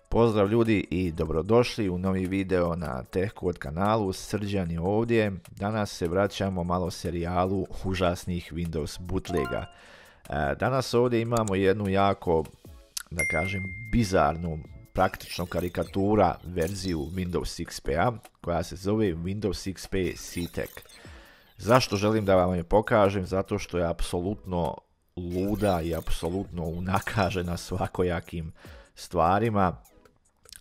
Pozdrav ljudi i dobrodošli u novi video na TechCode kanalu. Srđan je ovdje. Danas se vraćamo malo serijalu užasnih Windows bootlega. Danas ovdje imamo jednu jako, da kažem, bizarnu, praktično karikatura verziju Windows XP-a koja se zove Windows XP CTEC. Zašto želim da vam je pokažem? Zato što je apsolutno luda i apsolutno unakažena svakojakim stvarima,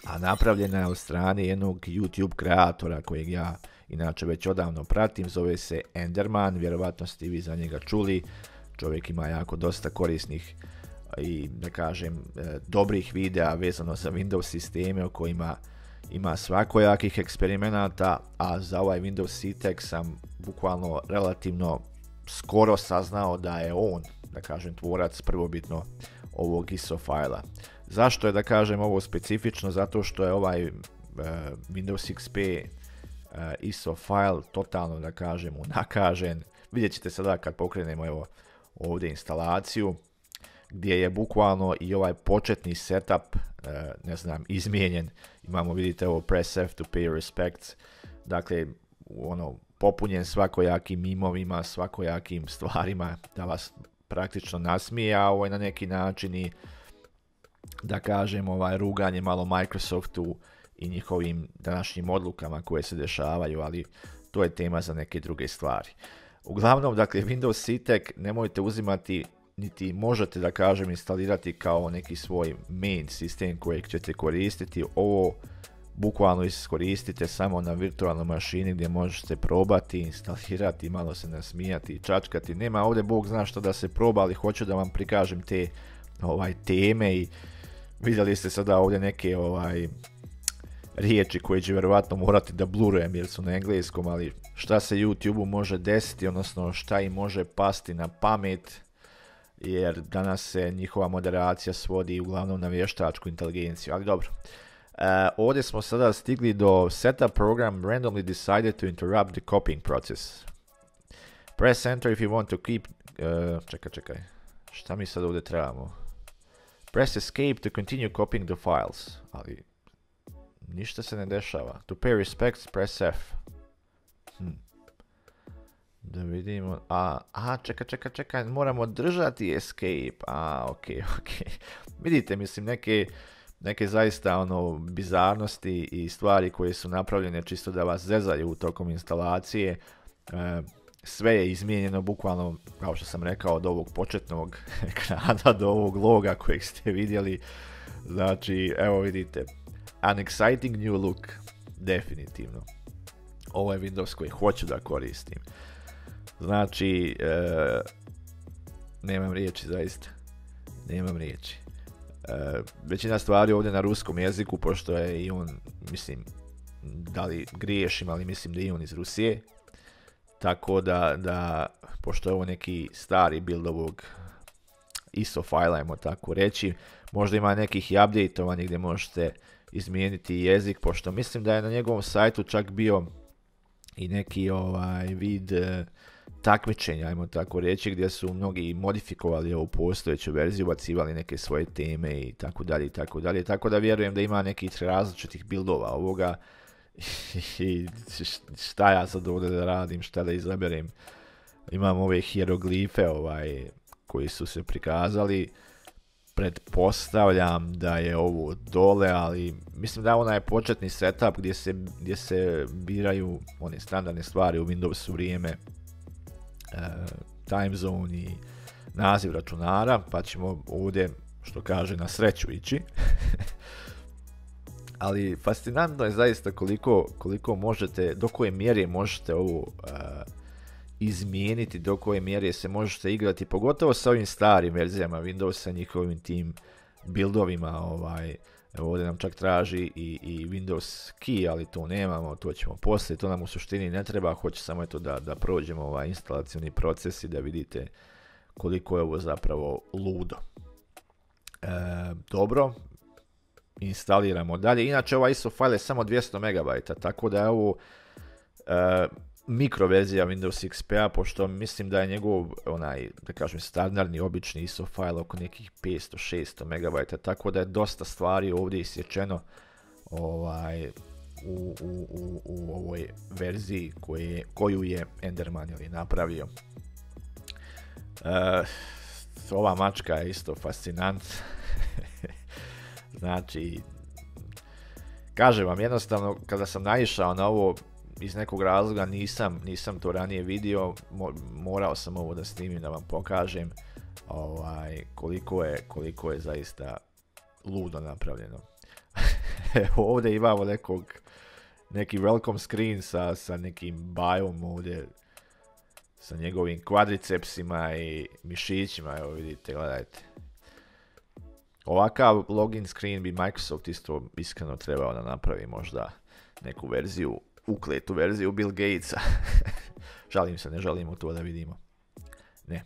a napravljena je od strane jednog YouTube kreatora kojeg ja inače već odavno pratim, zove se Enderman, vjerovatno ste vi za njega čuli. Čovjek ima jako dosta korisnih i, da kažem, dobrih videa vezano za Windows sisteme o kojima ima svakojakih eksperimenata, a za ovaj Windows CTEC sam bukvalno relativno skoro saznao da je on, da kažem, tvorac prvobitno ovog ISO fajla. Zašto je, da kažem, ovo specifično? Zato što je ovaj Windows XP ISO file totalno, da kažem, unakažen. Vidjet ćete sada kad pokrenemo evo ovdje instalaciju, gdje je bukvalno i ovaj početni setup, ne znam, izmijenjen. Imamo, vidite, ovo press F to pay respects, dakle, popunjen svakojakim mimovima, svakojakim stvarima da vas praktično nasmije, a ovo je na neki način i, da kažem, ruganje malo Microsoftu i njihovim današnjim odlukama koje se dešavaju, ali to je tema za neke druge stvari. Uglavnom, dakle, Windows CTEC nemojte uzimati, niti možete, da kažem, instalirati kao neki svoj main sistem kojeg ćete koristiti. Ovo bukvalno iskoristite samo na virtualnoj mašini gdje možete probati, instalirati, malo se nasmijati, čačkati. Nema ovdje Bog zna što da se proba, ali hoću da vam prikažem te teme i vidjeli ste sada ovdje neke riječi koje će vjerovatno morati da blurujem jer su na engleskom, ali šta se YouTube-u može desiti, odnosno šta im može pasti na pamet, jer danas se njihova moderacija svodi uglavnom na vještačku inteligenciju, ali dobro. Ovdje smo sada stigli do setup program randomly decided to interrupt the copying process. Press enter if you want to keep... Čekaj. Šta mi sad ovdje trebamo? Press escape to continue copying the files. Ali ništa se ne dešava. To pay respects, press F. Da vidimo. Čekaj. Moramo držati escape. Ok. Vidite, mislim, neke zaista bizarnosti i stvari koje su napravljene čisto da vas zezaju tokom instalacije. Sve je izmijenjeno bukvalno, kao što sam rekao, od ovog početnog ekrana do ovog loga kojeg ste vidjeli. Znači, evo vidite, an exciting new look, definitivno. Ovo je Windows koji hoću da koristim. Znači, nemam riječi, zaista. Nemam riječi. Većina stvari ovdje na ruskom jeziku, pošto je i on, mislim, da li griješim, ali mislim da je i on iz Rusije. Tako da pošto je ovo neki stari build ovog ISO fajla, ajmo tako reći, možda ima nekih i updateovanih gdje možete izmijeniti jezik, pošto mislim da je na njegovom sajtu čak bio i neki vid takmičenja, ajmo tako reći, gdje su mnogi modifikovali ovu postojeću verziju, ubacivali neke svoje teme i tako dalje, tako da vjerujem da ima nekih različitih buildova ovoga. I šta ja sad ovdje da radim, šta da izaberem. Imam ove hieroglife koji su se prikazali. Pretpostavljam da je ovo dole, ali mislim da onaj početni setup gdje se biraju one standardne stvari u Windowsu, vrijeme, time zone i naziv računara, pa ćemo ovdje, što kaže, na sreću ići. Ali fascinantno je zaista koliko možete, do koje mjere možete ovo izmijeniti, do koje mjere se možete igrati, pogotovo sa ovim starim verzijama Windowsa, njihovim tim buildovima. Evo ovdje nam čak traži i Windows key, ali to nemamo, to ćemo poslije, to nam u suštini ne treba, hoće samo eto da prođemo instalacioni proces i da vidite koliko je ovo zapravo ludo. Dobro. Instaliramo dalje. Inače, ovaj ISO file je samo 200 MB, tako da je ovo mikro verzija Windows XP-a, pošto mislim da je njegov onaj, da kažem, standardni, obični ISO file oko nekih 500-600 MB, tako da je dosta stvari ovdje isječeno u ovoj verziji koju je Enderman napravio. Ova mačka je isto fascinantna. Znači, kažem vam, jednostavno, kada sam naišao na ovo, iz nekog razloga nisam to ranije vidio, morao sam ovo da snimim da vam pokažem koliko je zaista ludo napravljeno. Ovdje imamo neki welcome screen sa nekim bajom ovdje, sa njegovim kvadricepsima i mišićima, evo vidite, gledajte. Ovakav login screen bi Microsoft isto iskreno trebao da napravi možda neku verziju, ukletu verziju Bill Gatesa. Žalim se, ne želimo to da vidimo. Ne.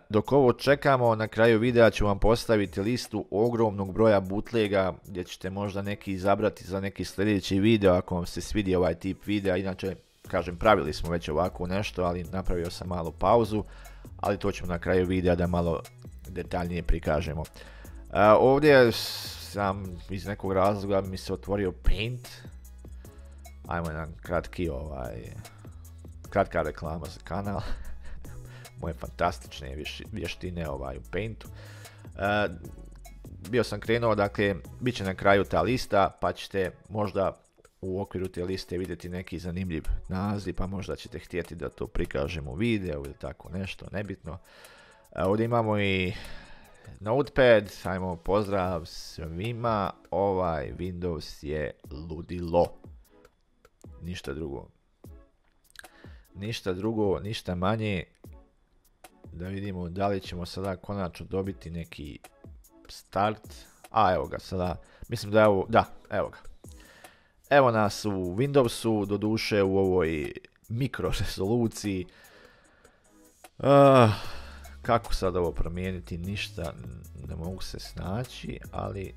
Dok ovo čekamo, na kraju videa ću vam postaviti listu ogromnog broja bootlega gdje ćete možda neki izabrati za neki sljedeći video ako vam se svidi ovaj tip videa. Inače, kažem, pravili smo već ovako nešto, ali napravio sam malu pauzu, ali to ćemo na kraju videa da malo detaljnije prikažemo. Ovdje sam iz nekog razloga mi se otvorio Paint. Ajmo jedan kratka reklama za kanal. Moje fantastične vještine u Paintu. Bio sam krenuo, dakle, bit će na kraju ta lista, pa ćete možda u okviru te liste vidjeti neki zanimljiv naziv, pa možda ćete htjeti da to prikažemo u videu ili tako nešto, nebitno. Ovdje imamo i Notepad, ajmo pozdrav svima, ovaj Windows je ludilo. Ništa drugo, ništa manje. Da vidimo da li ćemo sada konačno dobiti neki start. Evo ga sada, mislim da je ovo, da, evo ga. Evo nas u Windowsu, doduše u ovoj mikro rezoluciji. Kako sad ovo promijeniti, ništa ne mogu se snaći, ali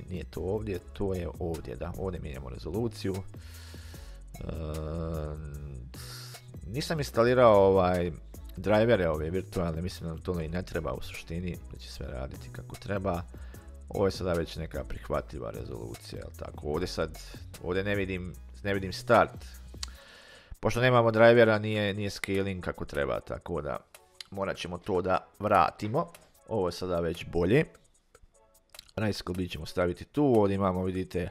nije to ovdje, to je ovdje, da, ovdje mijenjamo rezoluciju. Nisam instalirao drivere ove virtualne, mislim da to i ne treba u suštini, da će sve raditi kako treba. Ovo je sada već neka prihvatljiva rezolucija, jel tako? Ovdje ne vidim start. Pošto nemamo drivera, nije scaling kako treba, tako da morat ćemo to da vratimo. Ovo je sada već bolje. Rajskl ćemo staviti tu, ovdje imamo, vidite,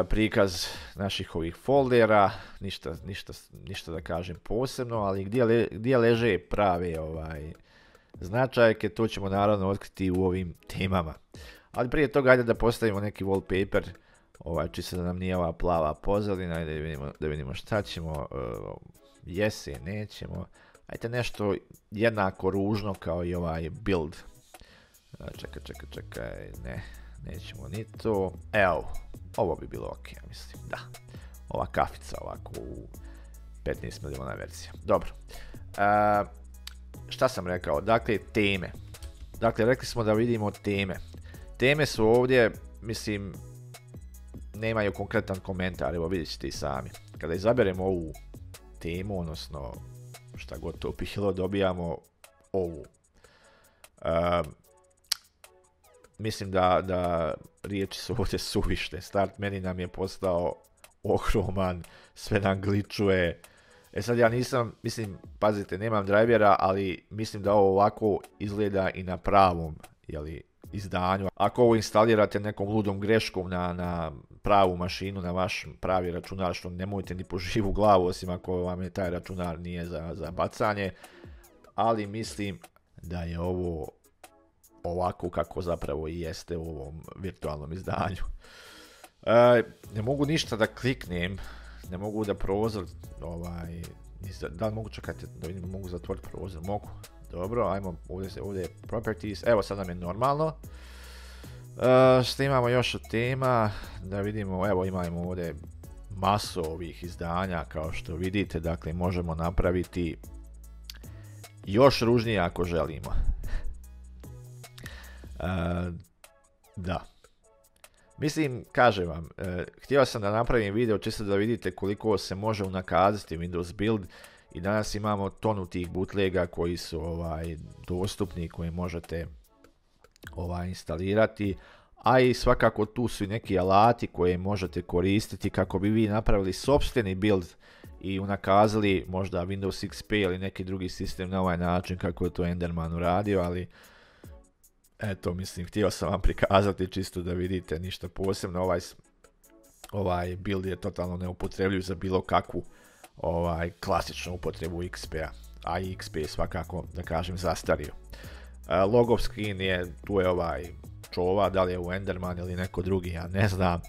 prikaz naših ovih foldera, ništa da kažem posebno, ali gdje leže prave značajke, to ćemo naravno otkriti u ovim temama. Ali prije toga ajde da postavimo neki wallpaper, čisto da nam nije ova plava pozadina, ajde da vidimo šta ćemo, jesi, nećemo, ajde nešto jednako ružno kao i ovaj build. Čekaj, nećemo ni to, evo. Ovo bi bilo ok, mislim, da. Ova kafica ovako u 15 milijuna verzija. Dobro. Šta sam rekao? Dakle, teme. Dakle, rekli smo da vidimo teme. Teme su ovdje, mislim, nemaju konkretan komentar, evo vidjet ćete i sami. Kada izaberemo ovu temu, odnosno šta god to bilo, dobijamo ovu. Mislim da riječi su ovdje suvišne. Start menu nam je postao ogroman, sve nam gličuje. Sad ja nisam, mislim, pazite, nemam drivera, ali mislim da ovo ovako izgleda i na pravom izdanju. Ako ovo instalirate nekom ludom greškom na pravu mašinu, na vaš pravi računar, što nemojte ni po živu glavu, osim ako vam je taj računar nije za bacanje. Ali mislim da je ovo ovako kako zapravo i jeste u ovom virtualnom izdanju. Ne mogu ništa da kliknem, ne mogu da prozor, da li mogu, čekajte, da vidim, mogu zatvoriti prozor, mogu. Dobro, ajmo, ovdje je properties, evo sad nam je normalno. Što imamo još od tema, da vidimo, evo imamo ovdje masu ovih izdanja, kao što vidite, dakle možemo napraviti još ružnije ako želimo. Da. Mislim, kažem vam, htio sam da napravim video čisto da vidite koliko se može unakaziti Windows Build i danas imamo tonu tih bootlega koji su dostupni, koje možete instalirati, a i svakako tu su i neki alati koje možete koristiti kako bi vi napravili sopstveni build i unakazali možda Windows XP ili neki drugi sistem na ovaj način kako je to Enderman uradio, ali eto, mislim, htio sam vam prikazati čisto da vidite, ništa posebno. Ovaj build je totalno neupotrebljiv za bilo kakvu klasičnu upotrebu XP-a, a i XP je svakako, da kažem, zastario. Logov screen je, tu je čova, da li je u Enderman ili neko drugi, ja ne znam,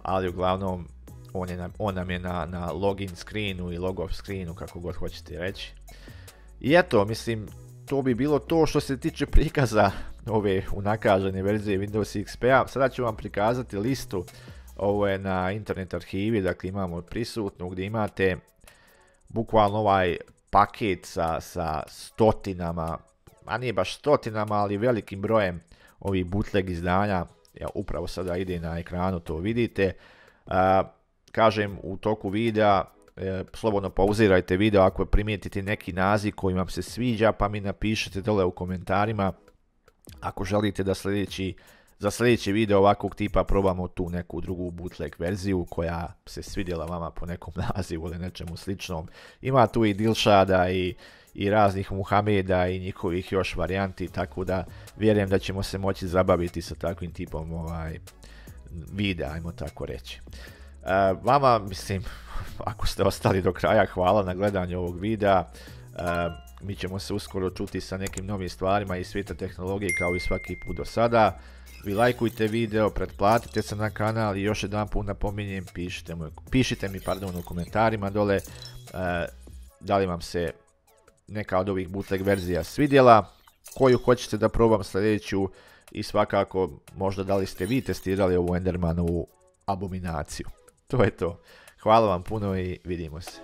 ali uglavnom on nam je na login screenu i logov screenu, kako god hoćete reći. I eto, mislim, to bi bilo to što se tiče prikaza ove unakažene verzije Windows XP-a. Sada ću vam prikazati listu, ovo je na internet arhivi, dakle imamo prisutnu gdje imate bukvalno ovaj paket sa stotinama, a nije baš stotinama, ali velikim brojem ovih bootleg izdanja. Ja upravo sada ide na ekranu, to vidite. Kažem, u toku videa, slobodno pauzirajte video ako primijetite neki naziv koji vam se sviđa, pa mi napišite dole u komentarima ako želite da za sljedeći video ovakvog tipa probamo tu neku drugu bootleg verziju koja se svidjela vama po nekom nazivu ili nečemu sličnom. Ima tu i Dilshada i raznih Muhameda i njihovih još varijanti, tako da vjerujem da ćemo se moći zabaviti sa takvim tipom videa, ajmo tako reći. Vama, mislim, ako ste ostali do kraja, hvala na gledanju ovog videa. Mi ćemo se uskoro čuti sa nekim novim stvarima iz svijeta tehnologije kao i svaki put do sada. Vi lajkujte video, pretplatite se na kanal i još jedan put napominjem, pišite mi u komentarima dole da li vam se neka od ovih bootleg verzija svidjela, koju hoćete da probam sljedeću i svakako možda da li ste vi testirali ovu Endermanovu abominaciju. To je to. Hvala vam puno i vidimo se.